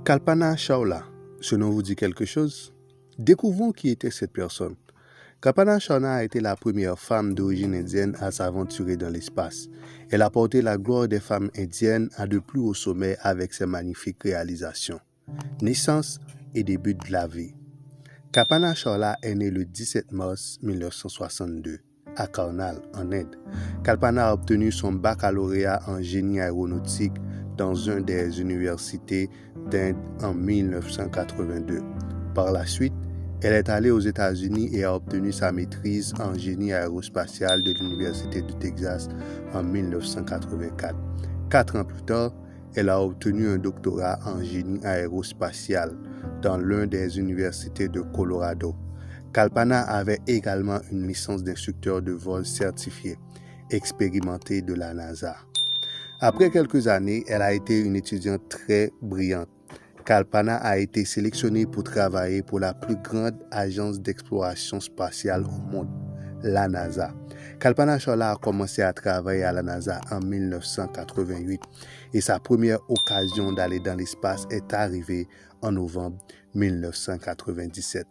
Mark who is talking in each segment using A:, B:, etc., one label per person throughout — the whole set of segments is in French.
A: Kalpana Chawla, ce nom vous dit quelque chose? Découvrons qui était cette personne. Kalpana Chawla a été la première femme d'origine indienne à s'aventurer dans l'espace. Elle a porté la gloire des femmes indiennes à de plus hauts sommets avec ses magnifiques réalisations. Naissance et début de la vie. Kalpana Chawla est née le 17 mars 1962 à Karnal, en Inde. Kalpana a obtenu son baccalauréat en génie aéronautique dans une des universités d'Inde en 1982. Par la suite, elle est allée aux États-Unis et a obtenu sa maîtrise en génie aérospatial de l'Université du Texas en 1984. 4 ans plus tard, elle a obtenu un doctorat en génie aérospatial dans l'une des universités de Colorado. Kalpana avait également une licence d'instructeur de vol certifié, expérimenté de la NASA. Après quelques années, elle a été une étudiante très brillante. Kalpana a été sélectionnée pour travailler pour la plus grande agence d'exploration spatiale au monde, la NASA. Kalpana Chawla a commencé à travailler à la NASA en 1988 et sa première occasion d'aller dans l'espace est arrivée en novembre 1997.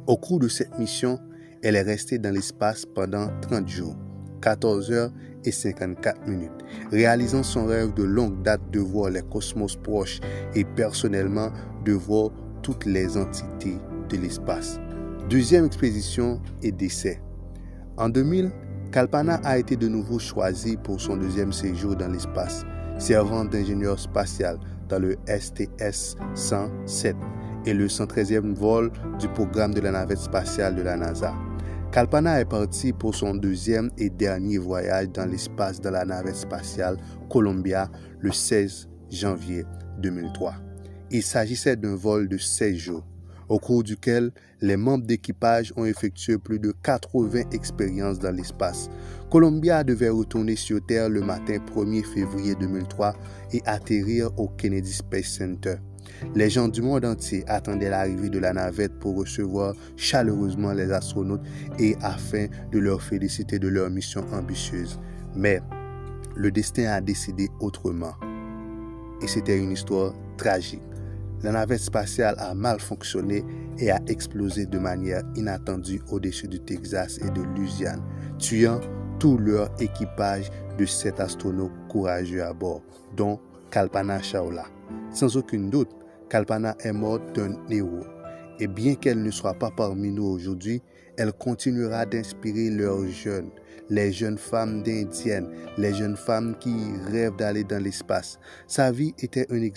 A: Au cours de cette mission, elle est restée dans l'espace pendant 30 jours, 14 heures et 54 minutes, réalisant son rêve de longue date de voir les cosmos proches et personnellement de voir toutes les entités de l'espace. Deuxième expédition et décès. En 2000, Kalpana a été de nouveau choisie pour son deuxième séjour dans l'espace, servant d'ingénieur spatial dans le STS-107 et le 113e vol du programme de la navette spatiale de la NASA. Kalpana est partie pour son deuxième et dernier voyage dans l'espace dans la navette spatiale Columbia le 16 janvier 2003. Il s'agissait d'un vol de 16 jours, au cours duquel les membres d'équipage ont effectué plus de 80 expériences dans l'espace. Columbia devait retourner sur Terre le matin 1er février 2003 et atterrir au Kennedy Space Center. Les gens du monde entier attendaient l'arrivée de la navette pour recevoir chaleureusement les astronautes et afin de leur féliciter de leur mission ambitieuse. Mais le destin a décidé autrement. Et c'était une histoire tragique. La navette spatiale a mal fonctionné et a explosé de manière inattendue au-dessus du Texas et de Louisiane, tuant tout leur équipage de 7 astronautes courageux à bord, dont Kalpana Chawla. Sans aucun doute, Kalpana est morte d'un héros. Et bien qu'elle ne soit pas parmi nous aujourd'hui, elle continuera d'inspirer les jeunes femmes indiennes, les jeunes femmes qui rêvent d'aller dans l'espace. Sa vie était un exemple